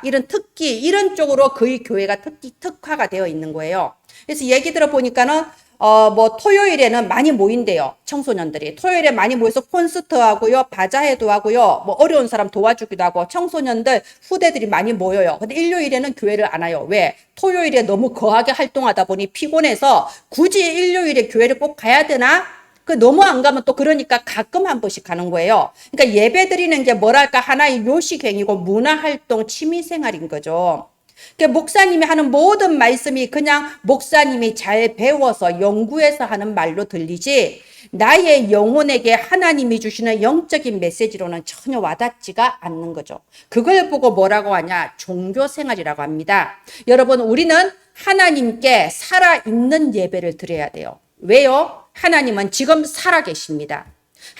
이런 특기, 이런 쪽으로 거의 교회가 특화가 되어 있는 거예요. 그래서 얘기 들어보니까는 토요일에는 많이 모인대요. 청소년들이. 토요일에 많이 모여서 콘서트 하고요. 바자회도 하고요. 어려운 사람 도와주기도 하고, 청소년들, 후대들이 많이 모여요. 근데 일요일에는 교회를 안 와요. 왜? 토요일에 너무 거하게 활동하다 보니 피곤해서 굳이 일요일에 교회를 꼭 가야 되나? 너무 안 가면 또 그러니까 가끔 한 번씩 가는 거예요. 그러니까 예배 드리는 게 뭐랄까, 하나의 요식행위고 문화활동, 취미생활인 거죠. 목사님이 하는 모든 말씀이 그냥 목사님이 잘 배워서 연구해서 하는 말로 들리지 나의 영혼에게 하나님이 주시는 영적인 메시지로는 전혀 와닿지가 않는 거죠. 그걸 보고 뭐라고 하냐? 종교생활이라고 합니다. 여러분, 우리는 하나님께 살아있는 예배를 드려야 돼요. 왜요? 하나님은 지금 살아계십니다.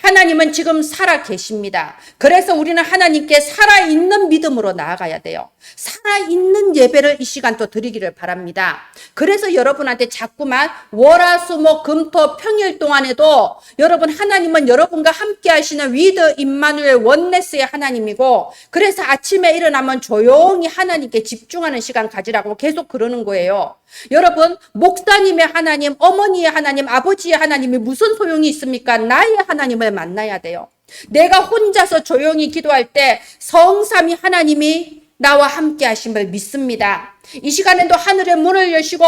하나님은 지금 살아계십니다. 그래서 우리는 하나님께 살아있는 믿음으로 나아가야 돼요. 살아있는 예배를 이 시간 또 드리기를 바랍니다. 그래서 여러분한테 자꾸만 월화수목금토 평일 동안에도 여러분, 하나님은 여러분과 함께 하시는 위드 임마누엘 원네스의 하나님이고, 그래서 아침에 일어나면 조용히 하나님께 집중하는 시간 가지라고 계속 그러는 거예요. 여러분, 목사님의 하나님, 어머니의 하나님, 아버지의 하나님이 무슨 소용이 있습니까? 나의 하나님을 만나야 돼요. 내가 혼자서 조용히 기도할 때 성삼위 하나님이 나와 함께 하심을 믿습니다. 이 시간에도 하늘의 문을 여시고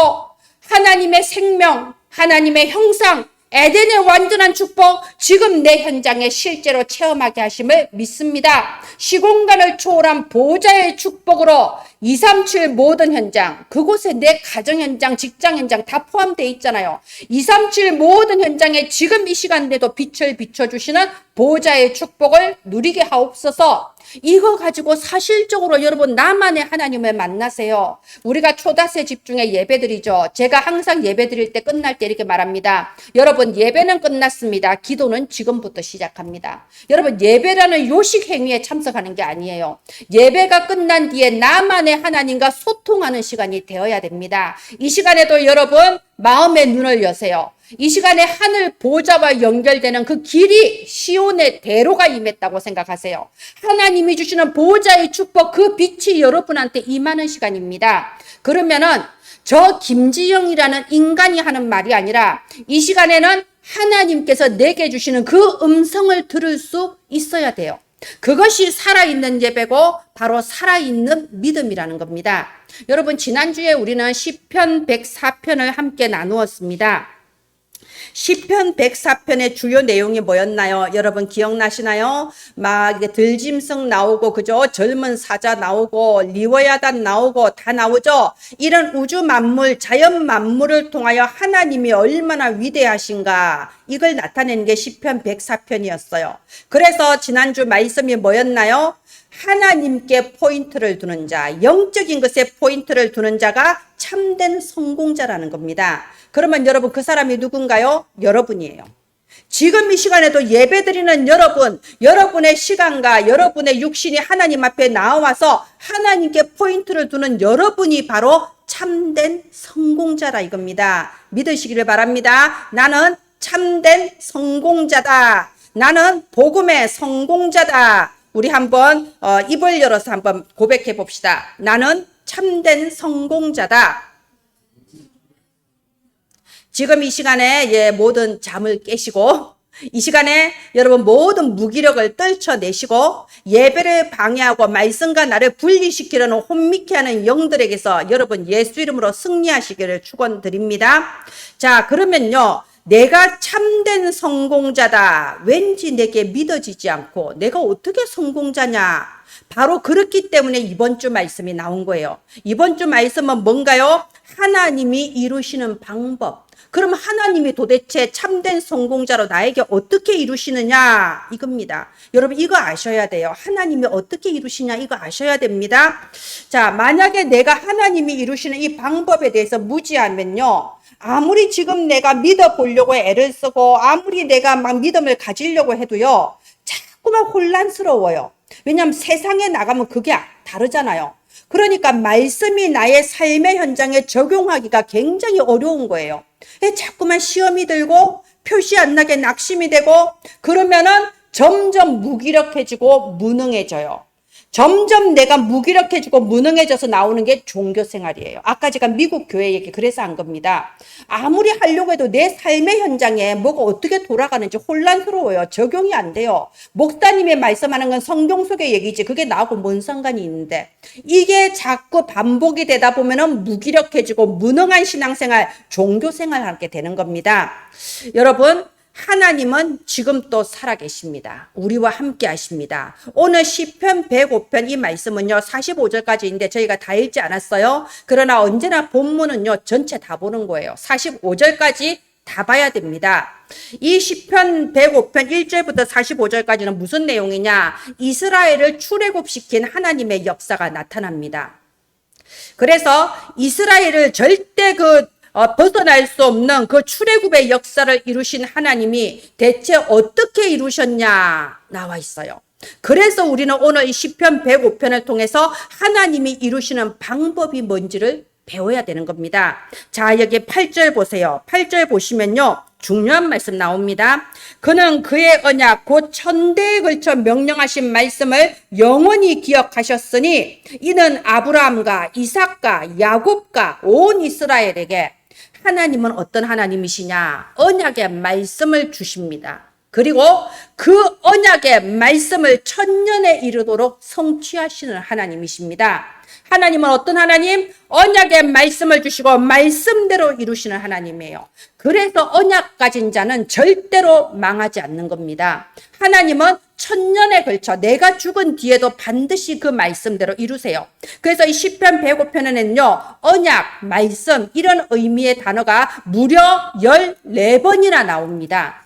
하나님의 생명, 하나님의 형상, 에덴의 완전한 축복, 지금 내 현장에 실제로 체험하게 하심을 믿습니다. 시공간을 초월한 보좌의 축복으로 237 모든 현장, 그곳에 내 가정 현장, 직장 현장 다 포함되어 있잖아요. 237 모든 현장에 지금 이 시간에도 빛을 비춰주시는 보좌의 축복을 누리게 하옵소서. 이거 가지고 사실적으로 여러분, 나만의 하나님을 만나세요. 우리가 초다세 집중에 예배드리죠. 제가 항상 예배드릴 때 끝날 때 이렇게 말합니다. 여러분, 예배는 끝났습니다. 기도는 지금부터 시작합니다. 여러분, 예배라는 요식 행위에 참석하는 게 아니에요. 예배가 끝난 뒤에 나만의 하나님과 소통하는 시간이 되어야 됩니다. 이 시간에도 여러분, 마음의 눈을 여세요. 이 시간에 하늘 보좌와 연결되는 그 길이 시온의 대로가 임했다고 생각하세요. 하나님이 주시는 보좌의 축복, 그 빛이 여러분한테 임하는 시간입니다. 그러면은 저 김지영이라는 인간이 하는 말이 아니라 이 시간에는 하나님께서 내게 주시는 그 음성을 들을 수 있어야 돼요. 그것이 살아있는 예배고 바로 살아있는 믿음이라는 겁니다. 여러분, 지난주에 우리는 시편 104편을 함께 나누었습니다. 시편 104편의 주요 내용이 뭐였나요? 여러분 기억나시나요? 막 들짐승 나오고, 그죠? 젊은 사자 나오고, 리워야단 나오고, 다 나오죠? 이런 우주 만물, 자연 만물을 통하여 하나님이 얼마나 위대하신가, 이걸 나타내는 게 시편 104편이었어요. 그래서 지난주 말씀이 뭐였나요? 하나님께 포인트를 두는 자, 영적인 것에 포인트를 두는 자가 참된 성공자라는 겁니다. 그러면 여러분, 그 사람이 누군가요? 여러분이에요. 지금 이 시간에도 예배드리는 여러분, 여러분의 시간과 여러분의 육신이 하나님 앞에 나와서 하나님께 포인트를 두는 여러분이 바로 참된 성공자라 이겁니다. 믿으시기를 바랍니다. 나는 참된 성공자다. 나는 복음의 성공자다. 우리 한번 입을 열어서 한번 고백해 봅시다. 나는 참된 성공자다. 지금 이 시간에 모든 잠을 깨시고, 이 시간에 여러분 모든 무기력을 떨쳐내시고, 예배를 방해하고 말씀과 나를 분리시키려는 혼미케 하는 영들에게서 여러분 예수 이름으로 승리하시기를 축원드립니다. 자, 그러면요, 내가 참된 성공자다. 왠지 내게 믿어지지 않고 내가 어떻게 성공자냐? 바로 그렇기 때문에 이번 주 말씀이 나온 거예요. 이번 주 말씀은 뭔가요? 하나님이 이루시는 방법. 그럼 하나님이 도대체 참된 성공자로 나에게 어떻게 이루시느냐? 이겁니다. 여러분, 이거 아셔야 돼요. 하나님이 어떻게 이루시냐? 이거 아셔야 됩니다. 자, 만약에 내가 하나님이 이루시는 이 방법에 대해서 무지하면요, 아무리 지금 내가 믿어보려고 애를 쓰고 아무리 내가 막 믿음을 가지려고 해도요, 자꾸만 혼란스러워요. 왜냐하면 세상에 나가면 그게 다르잖아요. 그러니까 말씀이 나의 삶의 현장에 적용하기가 굉장히 어려운 거예요. 자꾸만 시험이 들고 표시 안 나게 낙심이 되고, 그러면은 점점 무기력해지고 무능해져요. 점점 내가 무기력해지고 무능해져서 나오는 게 종교 생활이에요. 아까 제가 미국 교회 얘기 그래서 한 겁니다. 아무리 하려고 해도 내 삶의 현장에 뭐가 어떻게 돌아가는지 혼란스러워요. 적용이 안 돼요. 목사님이 말씀하는 건 성경 속의 얘기지 그게 나하고 뭔 상관이 있는데 이게 자꾸 반복이 되다 보면은 무기력해지고 무능한 신앙생활, 종교생활 하게 되는 겁니다. 여러분, 하나님은 지금 또 살아계십니다. 우리와 함께 하십니다. 오늘 시편 105편 이 말씀은요 45절까지인데 저희가 다 읽지 않았어요. 그러나 언제나 본문은요 전체 다 보는 거예요. 45절까지 다 봐야 됩니다. 이 시편 105편 1절부터 45절까지는 무슨 내용이냐? 이스라엘을 출애굽시킨 하나님의 역사가 나타납니다. 그래서 이스라엘을 절대 벗어날 수 없는 그 출애굽의 역사를 이루신 하나님이 대체 어떻게 이루셨냐 나와 있어요. 그래서 우리는 오늘 이 시편 105편을 통해서 하나님이 이루시는 방법이 뭔지를 배워야 되는 겁니다. 자, 여기 8절 보세요. 8절 보시면요. 중요한 말씀 나옵니다. 그는 그의 언약 곧 천대에 걸쳐 명령하신 말씀을 영원히 기억하셨으니 이는 아브라함과 이삭과 야곱과 온 이스라엘에게 하나님은 어떤 하나님이시냐? 언약의 말씀을 주십니다. 그리고 그 언약의 말씀을 천년에 이르도록 성취하시는 하나님이십니다. 하나님은 어떤 하나님? 언약의 말씀을 주시고 말씀대로 이루시는 하나님이에요. 그래서 언약 가진 자는 절대로 망하지 않는 겁니다. 하나님은 천년에 걸쳐 내가 죽은 뒤에도 반드시 그 말씀대로 이루세요. 그래서 이 시편 105편에는요. 언약, 말씀 이런 의미의 단어가 무려 14번이나 나옵니다.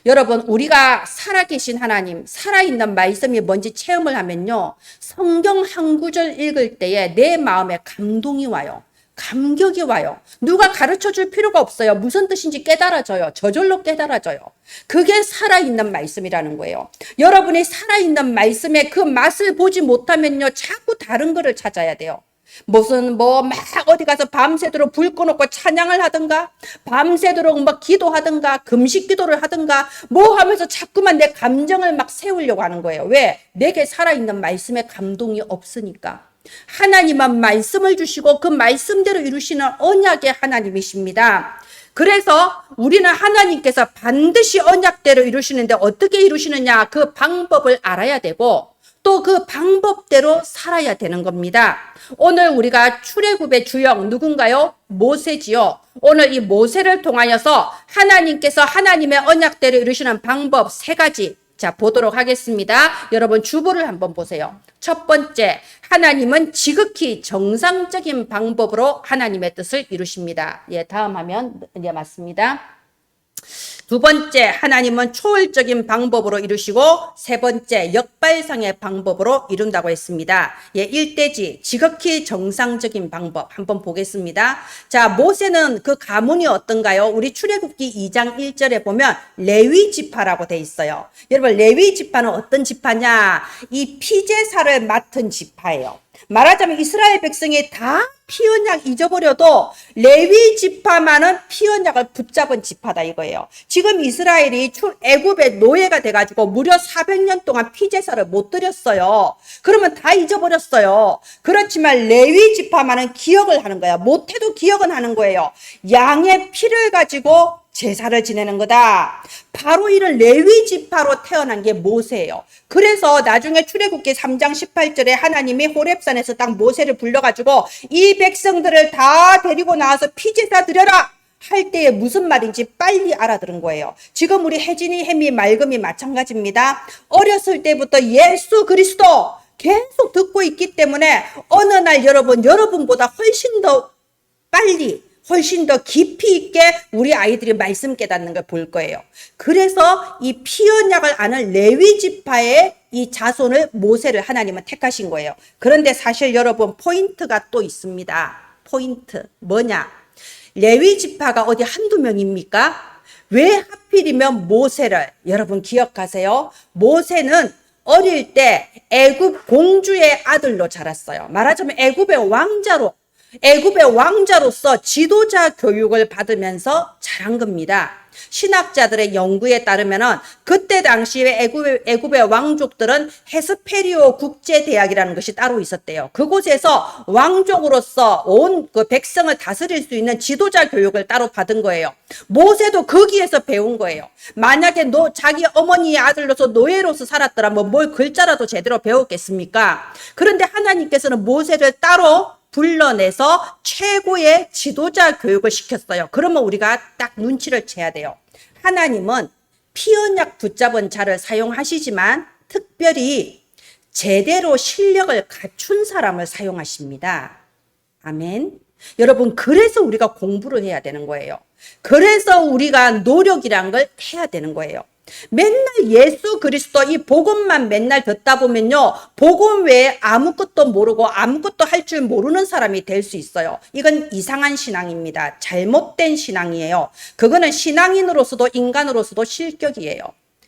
여러분, 우리가 살아계신 하나님, 살아있는 말씀이 뭔지 체험을 하면요. 성경 한 구절 읽을 때에 내 마음에 감동이 와요. 감격이 와요. 누가 가르쳐 줄 필요가 없어요. 무슨 뜻인지 깨달아져요. 저절로 깨달아져요. 그게 살아있는 말씀이라는 거예요. 여러분이 살아있는 말씀의 그 맛을 보지 못하면요. 자꾸 다른 거를 찾아야 돼요. 무슨 막 어디 가서 밤새도록 불 꺼놓고 찬양을 하든가 밤새도록 막 기도하든가 금식 기도를 하든가 뭐 하면서 자꾸만 내 감정을 막 세우려고 하는 거예요. 왜? 내게 살아있는 말씀에 감동이 없으니까. 하나님은 말씀을 주시고 그 말씀대로 이루시는 언약의 하나님이십니다. 그래서 우리는 하나님께서 반드시 언약대로 이루시는데 어떻게 이루시느냐 그 방법을 알아야 되고 또 그 방법대로 살아야 되는 겁니다. 오늘 우리가 출애굽의 주역 누군가요? 모세지요. 오늘 이 모세를 통하여서 하나님께서 하나님의 언약대로 이루시는 방법 3가지 자 보도록 하겠습니다. 여러분 주보를 한번 보세요. 첫 번째, 하나님은 지극히 정상적인 방법으로 하나님의 뜻을 이루십니다. 예, 다음 화면 네, 맞습니다. 두 번째, 하나님은 초월적인 방법으로 이루시고 세 번째, 역발상의 방법으로 이룬다고 했습니다. 예, 일대지, 지극히 정상적인 방법 한번 보겠습니다. 자, 모세는 그 가문이 어떤가요? 우리 출애굽기 2장 1절에 보면 레위 지파라고 돼 있어요. 여러분, 레위 지파는 어떤 지파냐? 이 피제사를 맡은 지파예요. 말하자면 이스라엘 백성이 다 피언약 잊어버려도 레위 지파만은 피언약을 붙잡은 지파다 이거예요. 지금 이스라엘이 애굽의 노예가 돼가지고 무려 400년 동안 피제사를 못 드렸어요. 그러면 다 잊어버렸어요. 그렇지만 레위 지파만은 기억을 하는 거야. 못해도 기억은 하는 거예요. 양의 피를 가지고 제사를 지내는 거다. 바로 이런 레위 지파로 태어난 게 모세예요. 그래서 나중에 출애굽기 3장 18절에 하나님이 호렙산에서 딱 모세를 불러가지고 이 백성들을 다 데리고 나와서 피제사 드려라 할 때에 무슨 말인지 빨리 알아들은 거예요. 지금 우리 혜진이, 혜미, 맑음이 마찬가지입니다. 어렸을 때부터 예수 그리스도 계속 듣고 있기 때문에 어느 날 여러분보다 훨씬 더 빨리 훨씬 더 깊이 있게 우리 아이들이 말씀 깨닫는 걸 볼 거예요. 그래서 이 피언약을 아는 레위 지파의 이 자손을 모세를 하나님은 택하신 거예요. 그런데 사실 여러분 포인트가 또 있습니다. 포인트 뭐냐? 레위 지파가 어디 한두 명입니까? 왜 하필이면 모세를 여러분 기억하세요? 모세는 어릴 때 애굽 공주의 아들로 자랐어요. 말하자면 애굽의 왕자로 애굽의 왕자로서 지도자 교육을 받으면서 자란 겁니다. 신학자들의 연구에 따르면은 그때 당시에 애굽의 왕족들은 헤스페리오 국제대학이라는 것이 따로 있었대요. 그곳에서 왕족으로서 온 그 백성을 다스릴 수 있는 지도자 교육을 따로 받은 거예요. 모세도 거기에서 배운 거예요. 만약에 자기 어머니의 아들로서 노예로서 살았더라면 뭘 글자라도 제대로 배웠겠습니까? 그런데 하나님께서는 모세를 따로 불러내서 최고의 지도자 교육을 시켰어요. 그러면 우리가 딱 눈치를 채야 돼요. 하나님은 피언약 붙잡은 자를 사용하시지만 특별히 제대로 실력을 갖춘 사람을 사용하십니다. 아멘. 여러분, 그래서 우리가 공부를 해야 되는 거예요. 그래서 우리가 노력이란 걸 해야 되는 거예요. 맨날 예수 그리스도 이 복음만 맨날 듣다 보면요, 복음 외에 아무것도 모르고 아무것도 할 줄 모르는 사람이 될 수 있어요. 이건 이상한 신앙입니다. 잘못된 신앙이에요. 그거는 신앙인으로서도 인간으로서도 실격이에요.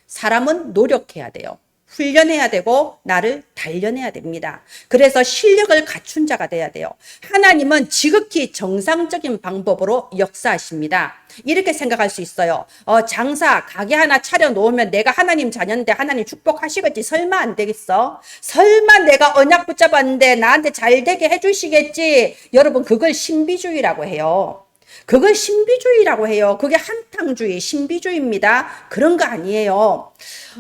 사람은 노력해야 돼요. 훈련해야 되고 나를 단련해야 됩니다. 그래서 실력을 갖춘 자가 돼야 돼요. 하나님은 지극히 정상적인 방법으로 역사하십니다. 이렇게 생각할 수 있어요. 장사 가게 하나 차려 놓으면 내가 하나님 자녀인데 하나님 축복하시겠지. 설마 안 되겠어? 설마 내가 언약 붙잡았는데 나한테 잘 되게 해주시겠지? 여러분, 그걸 신비주의라고 해요. 그걸 신비주의라고 해요. 그게 한탕주의, 신비주의입니다. 그런 거 아니에요.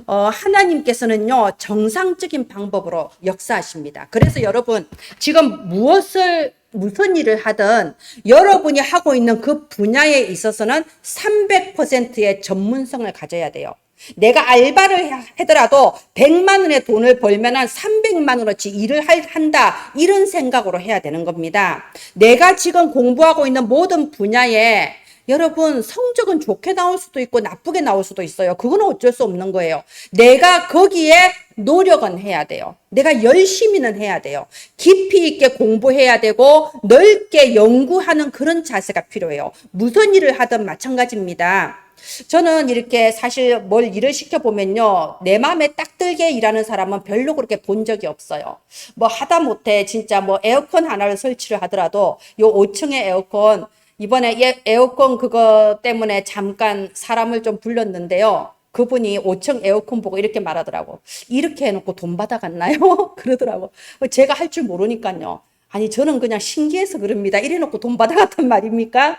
하나님께서는요, 정상적인 방법으로 역사하십니다. 그래서 여러분, 지금 무슨 일을 하든 여러분이 하고 있는 그 분야에 있어서는 300%의 전문성을 가져야 돼요. 내가 알바를 하더라도 100만 원의 돈을 벌면은 300만 원어치 일을 한다. 이런 생각으로 해야 되는 겁니다. 내가 지금 공부하고 있는 모든 분야에 여러분, 성적은 좋게 나올 수도 있고 나쁘게 나올 수도 있어요. 그거는 어쩔 수 없는 거예요. 내가 거기에 노력은 해야 돼요. 내가 열심히는 해야 돼요. 깊이 있게 공부해야 되고 넓게 연구하는 그런 자세가 필요해요. 무슨 일을 하든 마찬가지입니다. 저는 이렇게 사실 뭘 일을 시켜보면요, 내 마음에 딱 들게 일하는 사람은 별로 그렇게 본 적이 없어요. 뭐 하다못해 진짜 뭐 에어컨 하나를 설치를 하더라도 요 5층의 에어컨, 이번에 에어컨 그거 때문에 잠깐 사람을 좀 불렀는데요. 그분이 5층 에어컨 보고 이렇게 말하더라고. 이렇게 해놓고 돈 받아갔나요? 그러더라고. 제가 할 줄 모르니까요. 아니, 저는 그냥 신기해서 그럽니다. 이래놓고 돈 받아갔단 말입니까?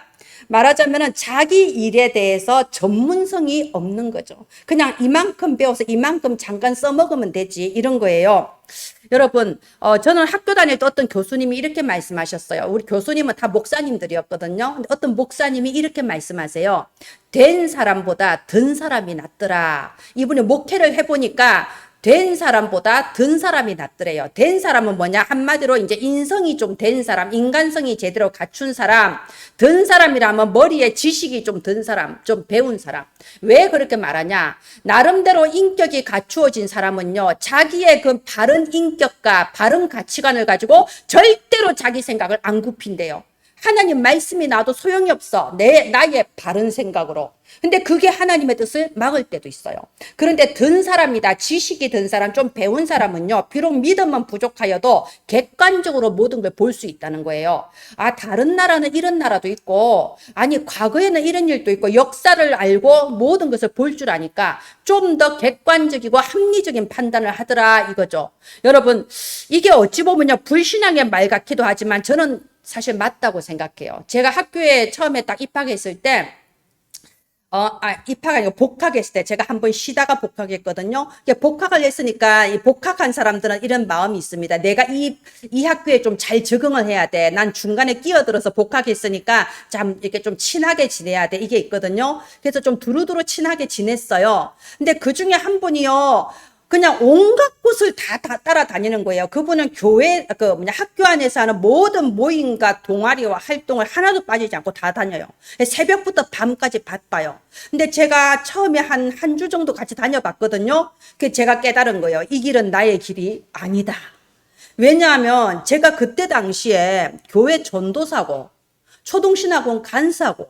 말하자면은 자기 일에 대해서 전문성이 없는 거죠. 그냥 이만큼 배워서 이만큼 잠깐 써먹으면 되지, 이런 거예요. 여러분, 저는 학교 다닐 때 어떤 교수님이 이렇게 말씀하셨어요. 우리 교수님은 다 목사님들이었거든요. 근데 어떤 목사님이 이렇게 말씀하세요. 된 사람보다 든 사람이 낫더라. 이분이 목회를 해보니까 된 사람보다 든 사람이 낫더래요. 된 사람은 뭐냐? 한마디로 이제 인성이 좀 된 사람, 인간성이 제대로 갖춘 사람. 든 사람이라면 머리에 지식이 좀 든 사람, 좀 배운 사람. 왜 그렇게 말하냐? 나름대로 인격이 갖추어진 사람은요, 자기의 그 바른 인격과 바른 가치관을 가지고 절대로 자기 생각을 안 굽힌대요. 하나님 말씀이 나도 소용이 없어. 나의 바른 생각으로. 근데 그게 하나님의 뜻을 막을 때도 있어요. 그런데 든 사람이다. 지식이 든 사람, 좀 배운 사람은요, 비록 믿음은 부족하여도 객관적으로 모든 걸 볼 수 있다는 거예요. 아, 다른 나라는 이런 나라도 있고, 아니, 과거에는 이런 일도 있고, 역사를 알고 모든 것을 볼 줄 아니까 좀 더 객관적이고 합리적인 판단을 하더라, 이거죠. 여러분, 이게 어찌 보면요, 불신앙의 말 같기도 하지만 저는 사실 맞다고 생각해요. 제가 학교에 처음에 딱 입학했을 때, 입학이 아니고 복학했을 때 제가 한번 쉬다가 복학했거든요. 복학을 했으니까 이 복학한 사람들은 이런 마음이 있습니다. 내가 이 학교에 좀 잘 적응을 해야 돼. 난 중간에 끼어들어서 복학했으니까 참 이렇게 좀 친하게 지내야 돼. 이게 있거든요. 그래서 좀 두루두루 친하게 지냈어요. 근데 그 중에 한 분이요, 그냥 온갖 곳을 다 따라다니는 거예요. 그분은 학교 안에서 하는 모든 모임과 동아리와 활동을 하나도 빠지지 않고 다 다녀요. 새벽부터 밤까지 바빠요. 근데 제가 처음에 한 주 정도 같이 다녀봤거든요. 그 제가 깨달은 거예요. 이 길은 나의 길이 아니다. 왜냐하면 제가 그때 당시에 교회 전도사고, 초동신학원 간사고,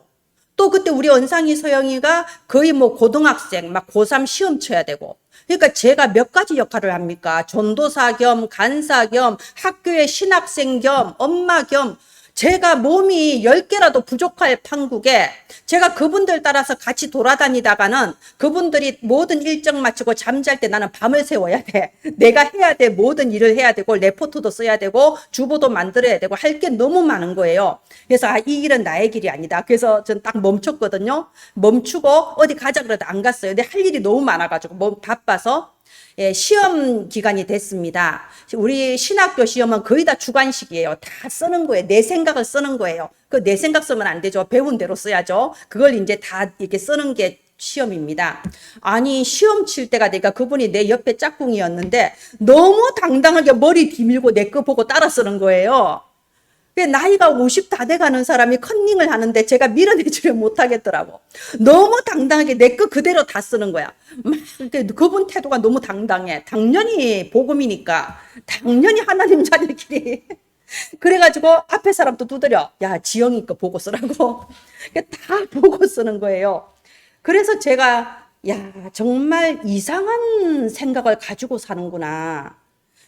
또 그때 우리 언상이 서영이가 거의 뭐 고등학생, 막 고3 시험 쳐야 되고, 그러니까 제가 몇 가지 역할을 합니까? 전도사 겸 간사 겸 학교의 신학생 겸 엄마 겸 제가 몸이 10개라도 부족할 판국에 제가 그분들 따라서 같이 돌아다니다가는 그분들이 모든 일정 마치고 잠잘 때 나는 밤을 새워야 돼. 내가 해야 돼. 모든 일을 해야 되고 레포트도 써야 되고 주보도 만들어야 되고 할 게 너무 많은 거예요. 그래서 이 일은 나의 길이 아니다. 그래서 전 딱 멈췄거든요. 멈추고 어디 가자 그래도 안 갔어요. 근데 할 일이 너무 많아가지고 너무 바빠서. 예, 시험 기간이 됐습니다. 우리 신학교 시험은 거의 다 주관식이에요. 다 쓰는 거예요. 내 생각을 쓰는 거예요. 그 내 생각 쓰면 안 되죠. 배운 대로 써야죠. 그걸 이제 다 이렇게 쓰는 게 시험입니다. 아니, 시험 칠 때가 되니까 그분이 내 옆에 짝꿍이었는데 너무 당당하게 머리 뒤밀고 내 거 보고 따라 쓰는 거예요. 나이가 50 다 돼가는 사람이 컨닝을 하는데 제가 밀어내지를 못하겠더라고. 너무 당당하게 내 거 그대로 다 쓰는 거야. 막 그분 태도가 너무 당당해. 당연히 복음이니까. 당연히 하나님 자녀끼리. 그래가지고 앞에 사람도 두드려. 야, 지영이 거 보고 쓰라고. 다 보고 쓰는 거예요. 그래서 제가 야, 정말 이상한 생각을 가지고 사는구나.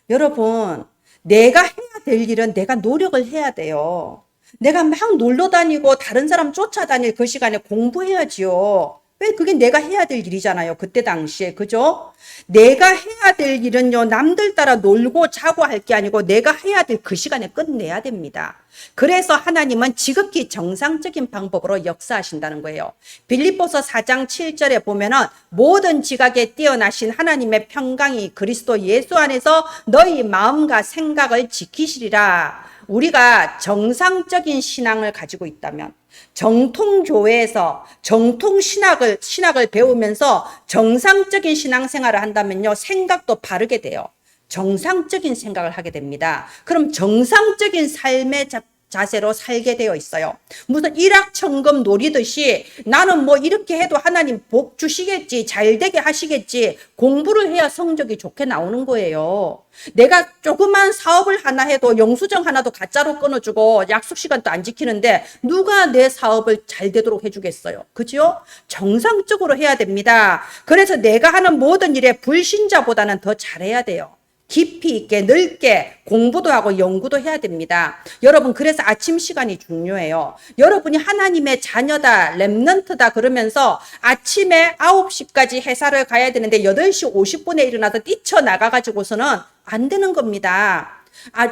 여러분, 내가 해야 될 일은 내가 노력을 해야 돼요. 내가 막 놀러 다니고 다른 사람 쫓아다닐 그 시간에 공부해야지요. 왜 그게 내가 해야 될 일이잖아요. 그때 당시에. 그죠? 내가 해야 될 일은요. 남들 따라 놀고 자고 할 게 아니고 내가 해야 될 그 시간에 끝내야 됩니다. 그래서 하나님은 지극히 정상적인 방법으로 역사하신다는 거예요. 빌립보서 4장 7절에 보면은 모든 지각에 뛰어나신 하나님의 평강이 그리스도 예수 안에서 너희 마음과 생각을 지키시리라. 우리가 정상적인 신앙을 가지고 있다면 정통교회에서 정통신학을 배우면서 정상적인 신앙생활을 한다면요. 생각도 바르게 돼요. 정상적인 생각을 하게 됩니다. 그럼 정상적인 삶의 자세로 살게 되어 있어요. 무슨 일확천금 노리듯이 나는 뭐 이렇게 해도 하나님 복 주시겠지, 잘 되게 하시겠지, 공부를 해야 성적이 좋게 나오는 거예요. 내가 조그만 사업을 하나 해도 영수증 하나도 가짜로 끊어주고 약속 시간도 안 지키는데 누가 내 사업을 잘 되도록 해주겠어요. 그죠? 정상적으로 해야 됩니다. 그래서 내가 하는 모든 일에 불신자보다는 더 잘해야 돼요. 깊이 있게 넓게 공부도 하고 연구도 해야 됩니다. 여러분, 그래서 아침 시간이 중요해요. 여러분이 하나님의 자녀다, 렘넌트다 그러면서 아침에 9시까지 회사를 가야 되는데 8시 50분에 일어나서 뛰쳐나가가지고서는 안 되는 겁니다.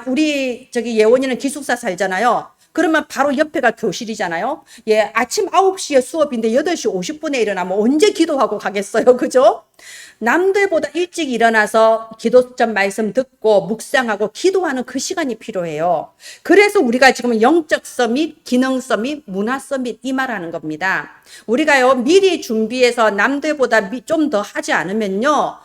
우리 예원이는 기숙사 살잖아요. 그러면 바로 옆에가 교실이잖아요. 예, 아침 9시에 수업인데 8시 50분에 일어나면 언제 기도하고 가겠어요. 그죠? 남들보다 일찍 일어나서 기도점 말씀 듣고 묵상하고 기도하는 그 시간이 필요해요. 그래서 우리가 지금 영적 서밋, 기능 서밋, 문화 서밋 이 말하는 겁니다. 우리가요 미리 준비해서 남들보다 좀 더 하지 않으면요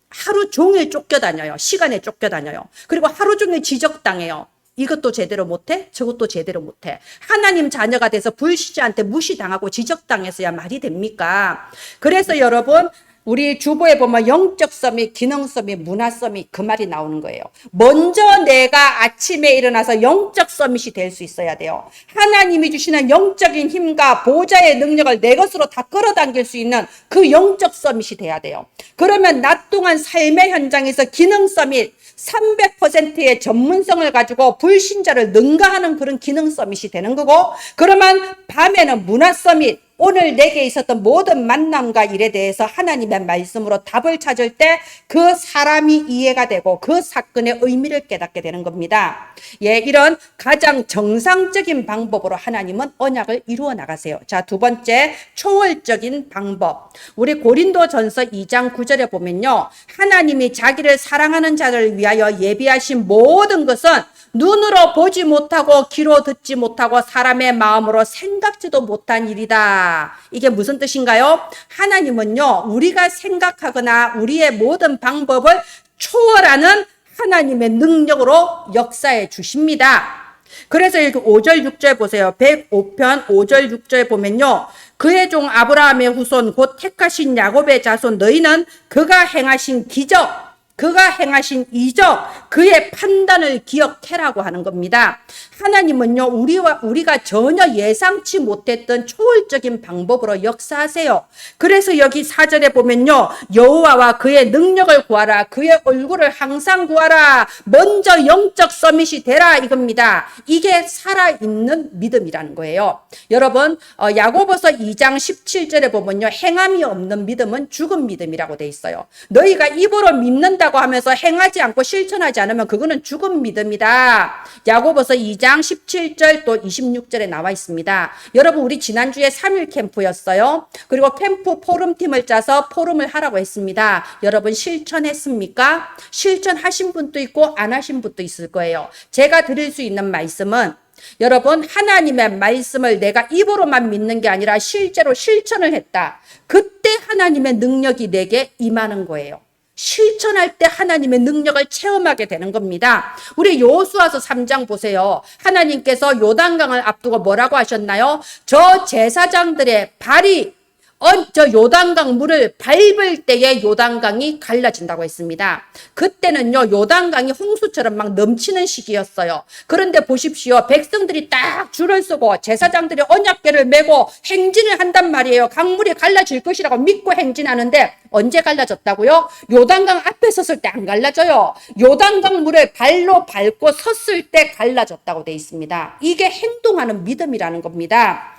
하루 종일 쫓겨다녀요. 시간에 쫓겨다녀요. 그리고 하루 종일 지적당해요. 이것도 제대로 못해? 저것도 제대로 못해. 하나님 자녀가 돼서 불신자한테 무시당하고 지적당해서야 말이 됩니까? 그래서 여러분, 우리 주보에 보면 영적 서밋, 기능 서밋, 문화 서밋 그 말이 나오는 거예요. 먼저 내가 아침에 일어나서 영적 서밋이 될 수 있어야 돼요. 하나님이 주시는 영적인 힘과 보좌의 능력을 내 것으로 다 끌어당길 수 있는 그 영적 서밋이 돼야 돼요. 그러면 낮 동안 삶의 현장에서 기능 서밋 300%의 전문성을 가지고 불신자를 능가하는 그런 기능 서밋이 되는 거고, 그러면 밤에는 문화 서밋, 오늘 내게 있었던 모든 만남과 일에 대해서 하나님의 말씀으로 답을 찾을 때 그 사람이 이해가 되고 그 사건의 의미를 깨닫게 되는 겁니다. 예, 이런 가장 정상적인 방법으로 하나님은 언약을 이루어 나가세요. 자, 두 번째, 초월적인 방법. 우리 고린도전서 2장 9절에 보면요. 하나님이 자기를 사랑하는 자를 위하여 예비하신 모든 것은 눈으로 보지 못하고 귀로 듣지 못하고 사람의 마음으로 생각지도 못한 일이다. 이게 무슨 뜻인가요? 하나님은요, 우리가 생각하거나 우리의 모든 방법을 초월하는 하나님의 능력으로 역사해 주십니다. 그래서 이렇게 5절 6절 보세요. 105편 5절 6절 보면요. 그의 종 아브라함의 후손 곧 택하신 야곱의 자손 너희는 그가 행하신 기적 그가 행하신 이적, 그의 판단을 기억해라고 하는 겁니다. 하나님은요, 우리가 전혀 예상치 못했던 초월적인 방법으로 역사하세요. 그래서 여기 4절에 보면요, 여호와와 그의 능력을 구하라, 그의 얼굴을 항상 구하라, 먼저 영적 서밋이 되라, 이겁니다. 이게 살아있는 믿음이라는 거예요. 여러분, 야고보서 2장 17절에 보면요, 행함이 없는 믿음은 죽은 믿음이라고 돼 있어요. 너희가 입으로 믿는다고 하면서 행하지 않고 실천하지 않으면 그거는 죽은 믿음이다. 야고보서 2장 17절 또 26절에 나와 있습니다. 여러분, 우리 지난주에 3일 캠프였어요. 그리고 캠프 포럼팀을 짜서 포럼을 하라고 했습니다. 여러분 실천했습니까? 실천하신 분도 있고 안 하신 분도 있을 거예요. 제가 드릴 수 있는 말씀은, 여러분, 하나님의 말씀을 내가 입으로만 믿는 게 아니라 실제로 실천을 했다. 그때 하나님의 능력이 내게 임하는 거예요. 실천할 때 하나님의 능력을 체험하게 되는 겁니다. 우리 여호수아서 3장 보세요. 하나님께서 요단강을 앞두고 뭐라고 하셨나요? 저 제사장들의 발이 저 요단강 물을 밟을 때에 요단강이 갈라진다고 했습니다. 그때는요, 요단강이 홍수처럼 막 넘치는 시기였어요. 그런데 보십시오. 백성들이 딱 줄을 서고 제사장들이 언약궤를 메고 행진을 한단 말이에요. 강물이 갈라질 것이라고 믿고 행진하는데 언제 갈라졌다고요? 요단강 앞에 섰을 때 안 갈라져요. 요단강 물을 발로 밟고 섰을 때 갈라졌다고 돼 있습니다. 이게 행동하는 믿음이라는 겁니다.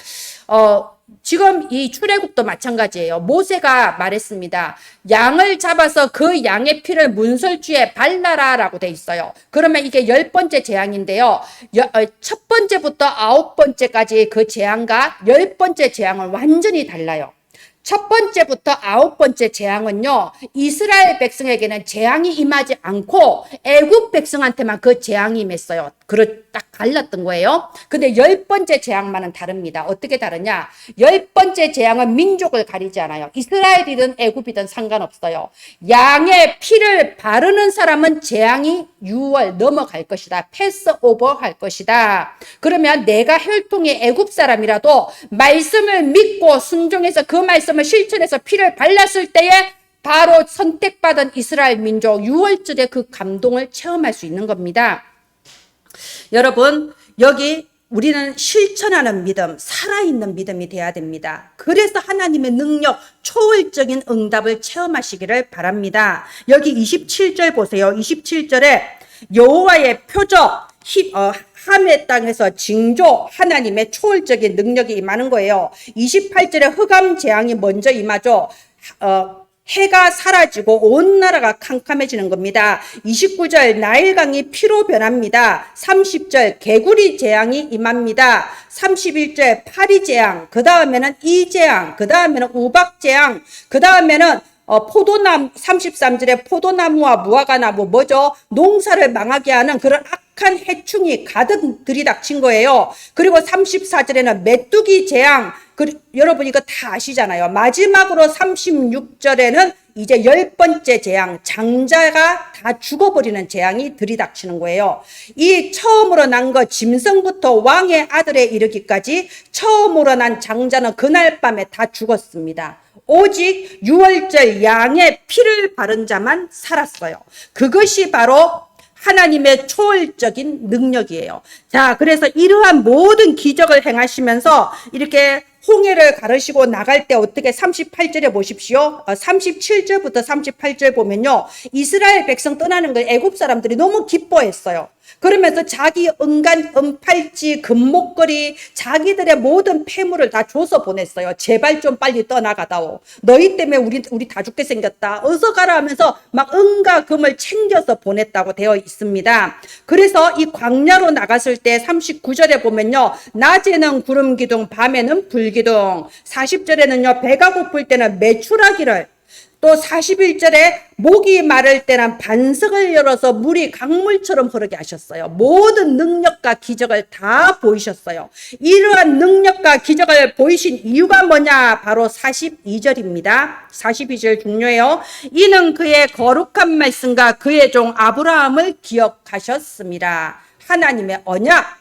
지금 이 출애굽도 마찬가지예요. 모세가 말했습니다. 양을 잡아서 그 양의 피를 문설주에 발라라라고 돼 있어요. 그러면 이게 10번째 재앙인데요. 첫 번째부터 9번째까지 그 재앙과 10번째 재앙은 완전히 달라요. 첫 번째부터 9번째 재앙은요, 이스라엘 백성에게는 재앙이 임하지 않고 애굽 백성한테만 그 재앙이 임했어요. 딱 갈랐던 거예요. 근데 10번째 재앙만은 다릅니다. 어떻게 다르냐? 10번째 재앙은 민족을 가리지 않아요. 이스라엘이든 애굽이든 상관없어요. 양의 피를 바르는 사람은 재앙이 6월 넘어갈 것이다. 패스 오버 할 것이다. 그러면 내가 혈통의 애굽 사람이라도 말씀을 믿고 순종해서 그 말씀을 실천해서 피를 발랐을 때에 바로 선택받은 이스라엘 민족 6월절에 그 감동을 체험할 수 있는 겁니다. 여러분, 여기 우리는 실천하는 믿음, 살아있는 믿음이 돼야 됩니다. 그래서 하나님의 능력, 초월적인 응답을 체험하시기를 바랍니다. 여기 27절 보세요. 27절에 여호와의 표적, 함의 땅에서 징조, 하나님의 초월적인 능력이 임하는 거예요. 28절에 흑암 재앙이 먼저 임하죠. 해가 사라지고 온 나라가 캄캄해지는 겁니다. 29절 나일강이 피로 변합니다. 30절 개구리 재앙이 임합니다. 31절 파리 재앙, 그 다음에는 이 재앙, 그 다음에는 우박 재앙, 그 다음에는 포도나무, 33절에 포도나무와 무화과나무, 뭐죠? 농사를 망하게 하는 그런 악한 해충이 가득 들이닥친 거예요. 그리고 34절에는 메뚜기 재앙, 여러분 이거 다 아시잖아요. 마지막으로 36절에는 이제 10번째 재앙, 장자가 다 죽어버리는 재앙이 들이닥치는 거예요. 이 처음으로 난 거 짐승부터 왕의 아들에 이르기까지 처음으로 난 장자는 그날 밤에 다 죽었습니다. 오직 6월절 양의 피를 바른 자만 살았어요. 그것이 바로 하나님의 초월적인 능력이에요. 자, 그래서 이러한 모든 기적을 행하시면서 이렇게 홍해를 가르시고 나갈 때 어떻게 38절에 보십시오. 37절부터 38절 보면요. 이스라엘 백성 떠나는 걸 애굽 사람들이 너무 기뻐했어요. 그러면서 자기 은팔찌, 금목걸이, 자기들의 모든 폐물을 다 줘서 보냈어요. 제발 좀 빨리 떠나가다오. 너희 때문에 우리 다 죽게 생겼다. 어서 가라 하면서 막 은과 금을 챙겨서 보냈다고 되어 있습니다. 그래서 이 광야로 나갔을 때 39절에 보면요. 낮에는 구름 기둥, 밤에는 불 기둥. 40절에는요. 배가 고플 때는 메추라기를, 또 41절에 목이 마를 때는 반석을 열어서 물이 강물처럼 흐르게 하셨어요. 모든 능력과 기적을 다 보이셨어요. 이러한 능력과 기적을 보이신 이유가 뭐냐? 바로 42절입니다. 42절 중요해요. 이는 그의 거룩한 말씀과 그의 종 아브라함을 기억하셨습니다. 하나님의 언약.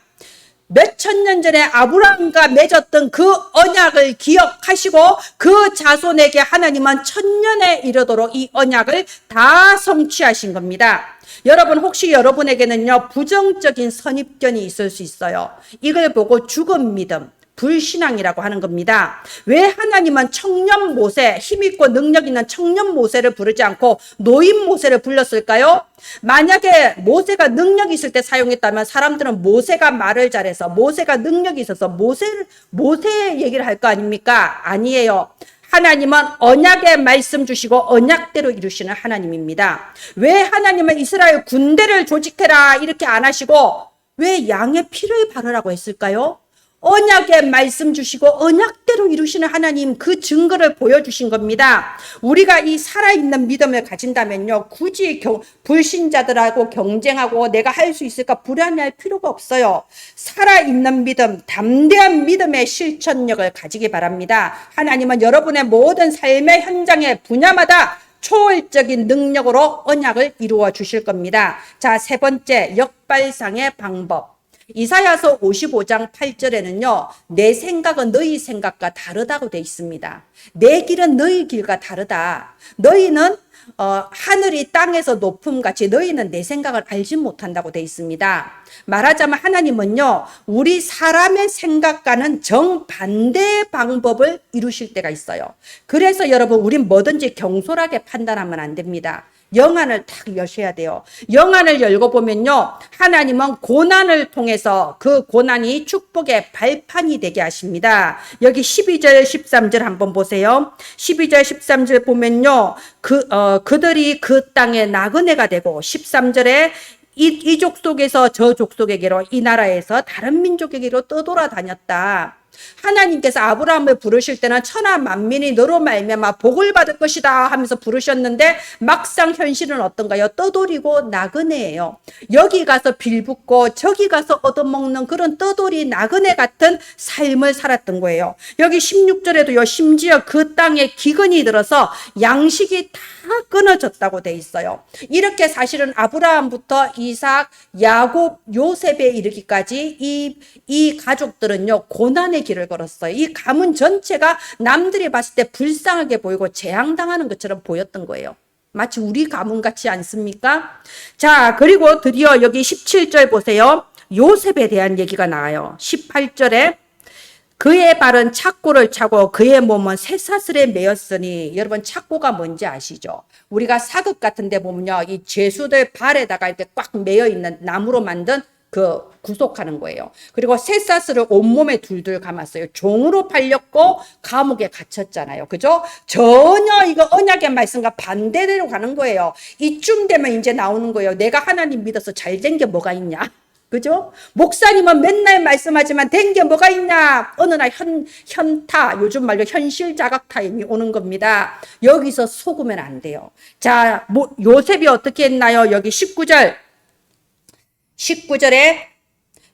몇천 년 전에 아브라함과 맺었던 그 언약을 기억하시고 그 자손에게 하나님은 천년에 이르도록 이 언약을 다 성취하신 겁니다. 여러분, 혹시 여러분에게는요, 부정적인 선입견이 있을 수 있어요. 이걸 보고 죽은 믿음, 불신앙이라고 하는 겁니다. 왜 하나님은 청년 모세, 힘있고 능력 있는 청년 모세를 부르지 않고 노인 모세를 불렀을까요? 만약에 모세가 능력이 있을 때 사용했다면 사람들은 모세가 말을 잘해서, 모세가 능력이 있어서 모세 얘기를 할 거 아닙니까? 아니에요. 하나님은 언약의 말씀 주시고 언약대로 이루시는 하나님입니다. 왜 하나님은 이스라엘 군대를 조직해라 이렇게 안 하시고 왜 양의 피를 바르라고 했을까요? 언약의 말씀 주시고 언약대로 이루시는 하나님, 그 증거를 보여주신 겁니다. 우리가 이 살아있는 믿음을 가진다면요, 굳이 불신자들하고 경쟁하고 내가 할 수 있을까 불안해할 필요가 없어요. 살아있는 믿음, 담대한 믿음의 실천력을 가지기 바랍니다. 하나님은 여러분의 모든 삶의 현장의 분야마다 초월적인 능력으로 언약을 이루어 주실 겁니다. 자, 세 번째, 역발상의 방법. 이사야서 55장 8절에는요, 내 생각은 너희 생각과 다르다고 되어 있습니다. 내 길은 너희 길과 다르다. 너희는 하늘이 땅에서 높음같이 너희는 내 생각을 알지 못한다고 되어 있습니다. 말하자면 하나님은요, 우리 사람의 생각과는 정반대의 방법을 이루실 때가 있어요. 그래서 여러분, 우린 뭐든지 경솔하게 판단하면 안 됩니다. 영안을 딱 여셔야 돼요. 영안을 열고 보면요, 하나님은 고난을 통해서 그 고난이 축복의 발판이 되게 하십니다. 여기 12절 13절 한번 보세요. 12절 13절 보면요, 그들이 그 땅에 나그네가 되고, 13절에 이 족속에서 저 족속에게로, 이 나라에서 다른 민족에게로 떠돌아다녔다. 하나님께서 아브라함을 부르실 때는 천하 만민이 너로 말미암아 복을 받을 것이다 하면서 부르셨는데 막상 현실은 어떤가요? 떠돌이고 나그네예요. 여기 가서 빌붙고 저기 가서 얻어먹는 그런 떠돌이 나그네 같은 삶을 살았던 거예요. 여기 16절에도요, 심지어 그 땅에 기근이 들어서 양식이 다 끊어졌다고 돼 있어요. 이렇게 사실은 아브라함부터 이삭, 야곱, 요셉에 이르기까지 이 가족들은요, 고난의 길을 걸었어요. 이 가문 전체가 남들이 봤을 때 불쌍하게 보이고 재앙당하는 것처럼 보였던 거예요. 마치 우리 가문 같지 않습니까? 자, 그리고 드디어 여기 17절 보세요. 요셉에 대한 얘기가 나와요. 18절에 그의 발은 착고를 차고 그의 몸은 쇠사슬에 매였으니, 여러분 착고가 뭔지 아시죠? 우리가 사극 같은 데 보면요, 이 죄수들 발에다가 이렇게 꽉 매여 있는 나무로 만든 그 구속하는 거예요. 그리고 쇠사슬을 온몸에 둘둘 감았어요. 종으로 팔렸고 감옥에 갇혔잖아요. 그죠? 전혀 이거 언약의 말씀과 반대대로 가는 거예요. 이쯤 되면 이제 나오는 거예요. 내가 하나님 믿어서 잘 된 게 뭐가 있냐? 그죠? 목사님은 맨날 말씀하지만 된 게 뭐가 있냐? 어느 날 현타, 요즘 말로 현실 자각 타임이 오는 겁니다. 여기서 속으면 안 돼요. 자, 요셉이 어떻게 했나요? 여기 19절에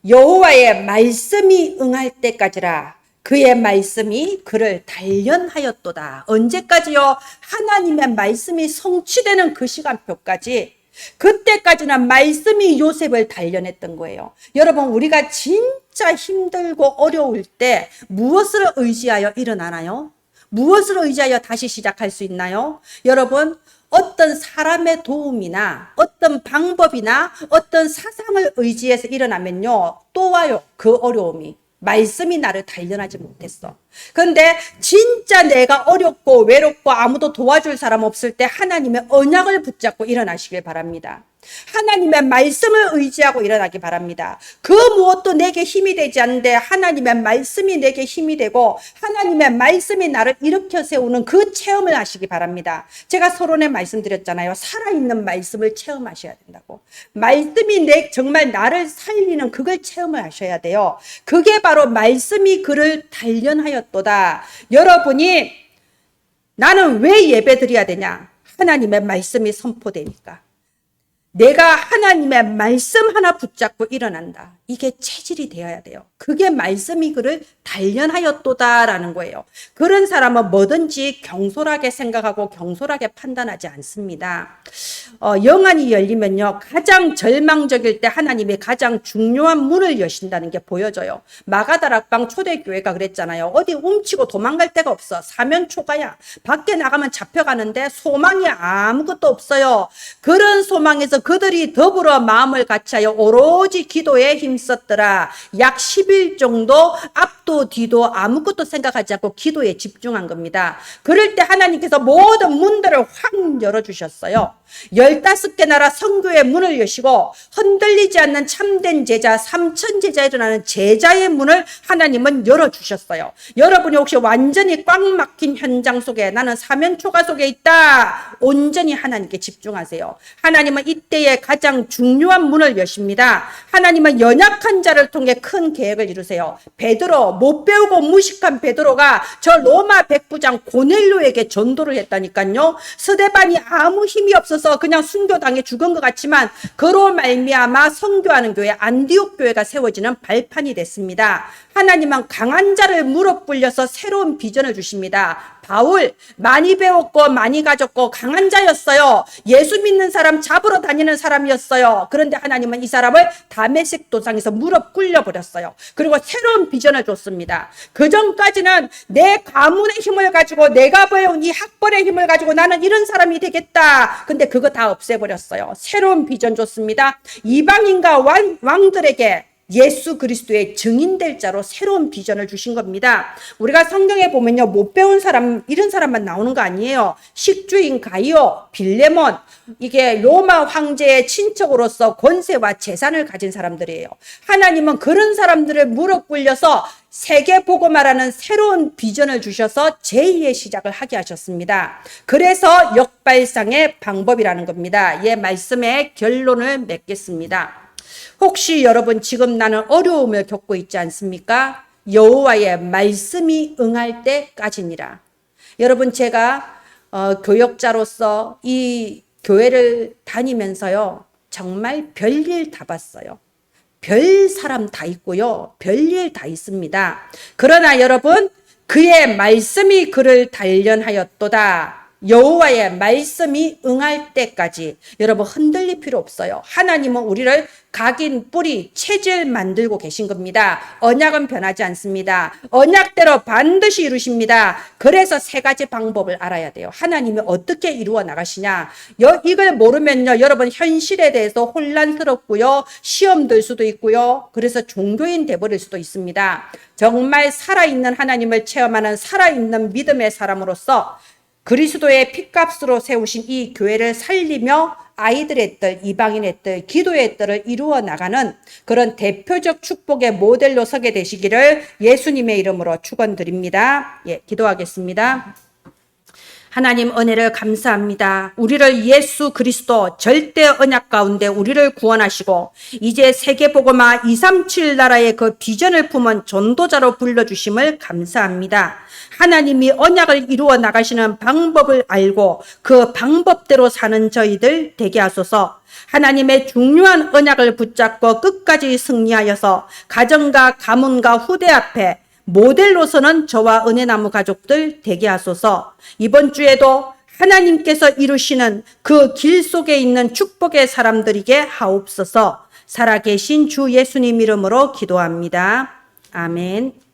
여호와의 말씀이 응할 때까지라 그의 말씀이 그를 단련하였도다. 언제까지요? 하나님의 말씀이 성취되는 그 시간표까지. 그때까지는 말씀이 요셉을 단련했던 거예요. 여러분, 우리가 진짜 힘들고 어려울 때 무엇을 의지하여 일어나나요? 무엇을 의지하여 다시 시작할 수 있나요? 여러분, 어떤 사람의 도움이나 어떤 방법이나 어떤 사상을 의지해서 일어나면요, 또 와요, 그 어려움이. 말씀이 나를 단련하지 못했어. 그런데 진짜 내가 어렵고 외롭고 아무도 도와줄 사람 없을 때 하나님의 언약을 붙잡고 일어나시길 바랍니다. 하나님의 말씀을 의지하고 일어나기 바랍니다. 그 무엇도 내게 힘이 되지 않는데 하나님의 말씀이 내게 힘이 되고 하나님의 말씀이 나를 일으켜 세우는 그 체험을 하시기 바랍니다. 제가 서론에 말씀드렸잖아요. 살아있는 말씀을 체험하셔야 된다고. 말씀이 정말 나를 살리는 그걸 체험을 하셔야 돼요. 그게 바로 말씀이 그를 단련하였도다. 여러분이 나는 왜 예배 드려야 되냐? 하나님의 말씀이 선포되니까. 내가 하나님의 말씀 하나 붙잡고 일어난다. 이게 체질이 되어야 돼요. 그게 말씀이 그를 단련하였도다라는 거예요. 그런 사람은 뭐든지 경솔하게 생각하고 경솔하게 판단하지 않습니다. 영안이 열리면요, 가장 절망적일 때 하나님이 가장 중요한 문을 여신다는 게 보여져요. 마가다락방 초대교회가 그랬잖아요. 어디 훔치고 도망갈 데가 없어. 사면초가야. 밖에 나가면 잡혀가는데 소망이 아무것도 없어요. 그런 소망에서 그들이 더불어 마음을 같이하여 오로지 기도에 힘썼더라. 약 10일 정도 앞도 뒤도 아무것도 생각하지 않고 기도에 집중한 겁니다. 그럴 때 하나님께서 모든 문들을 확 열어주셨어요. 15개 나라 선교의 문을 여시고 흔들리지 않는 참된 제자, 3천 제자에 일어나는 제자의 문을 하나님은 열어주셨어요. 여러분이 혹시 완전히 꽉 막힌 현장 속에 나는 사면초가 속에 있다. 온전히 하나님께 집중하세요. 하나님은 이때에 가장 중요한 문을 여십니다. 하나님은 연약한 자를 통해 큰 계획을 이루세요. 베드로, 못 배우고 무식한 베드로가 저 로마 백부장 고넬료에게 전도를 했다니까요. 스데반이 아무 힘이 없어서 그냥 순교당해 죽은 것 같지만 그로 말미암아 선교하는 교회 안디옥 교회가 세워지는 발판이 됐습니다. 하나님은 강한 자를 무릎 꿇려서 새로운 비전을 주십니다. 바울 많이 배웠고 많이 가졌고 강한 자였어요. 예수 믿는 사람 잡으러 다니는 사람이었어요. 그런데 하나님은 이 사람을 다메섹 도상에서 무릎 꿇려 버렸어요. 그리고 새로운 비전을 줬습니다. 그 전까지는 내 가문의 힘을 가지고 내가 배운 이 학벌의 힘을 가지고 나는 이런 사람이 되겠다. 근데 그거 다 없애버렸어요. 새로운 비전 줬습니다. 이방인과 왕들에게 예수 그리스도의 증인될 자로 새로운 비전을 주신 겁니다. 우리가 성경에 보면요, 못 배운 사람, 이런 사람만 나오는 거 아니에요. 식주인 가이오, 빌레몬, 이게 로마 황제의 친척으로서 권세와 재산을 가진 사람들이에요. 하나님은 그런 사람들을 무릎 꿇려서 세계 보고 말하는 새로운 비전을 주셔서 제2의 시작을 하게 하셨습니다. 그래서 역발상의 방법이라는 겁니다. 이 말씀의 결론을 맺겠습니다. 혹시 여러분 지금 나는 어려움을 겪고 있지 않습니까? 여호와의 말씀이 응할 때까지니라. 여러분 제가 교역자로서 이 교회를 다니면서요, 정말 별일 다 봤어요. 별 사람 다 있고요, 별일 다 있습니다. 그러나 여러분, 그의 말씀이 그를 단련하였도다. 여호와의 말씀이 응할 때까지 여러분 흔들릴 필요 없어요. 하나님은 우리를 각인, 뿌리, 체질 만들고 계신 겁니다. 언약은 변하지 않습니다. 언약대로 반드시 이루십니다. 그래서 세 가지 방법을 알아야 돼요. 하나님이 어떻게 이루어 나가시냐. 이걸 모르면요, 여러분 현실에 대해서 혼란스럽고요, 시험 들 수도 있고요, 그래서 종교인 돼버릴 수도 있습니다. 정말 살아있는 하나님을 체험하는 살아있는 믿음의 사람으로서 그리스도의 핏값으로 세우신 이 교회를 살리며 아이들의 뜰, 이방인의 뜰, 기도의 뜰을 이루어 나가는 그런 대표적 축복의 모델로 서게 되시기를 예수님의 이름으로 축원드립니다. 기도하겠습니다. 하나님 은혜를 감사합니다. 우리를 예수 그리스도 절대 언약 가운데 우리를 구원하시고 이제 세계복음화 237 나라의 그 비전을 품은 전도자로 불러주심을 감사합니다. 하나님이 언약을 이루어 나가시는 방법을 알고 그 방법대로 사는 저희들 되게 하소서. 하나님의 중요한 언약을 붙잡고 끝까지 승리하여서 가정과 가문과 후대 앞에 모델로서는 저와 은혜나무 가족들 되게 하소서. 이번 주에도 하나님께서 이루시는 그 길 속에 있는 축복의 사람들에게 하옵소서. 살아계신 주 예수님 이름으로 기도합니다. 아멘.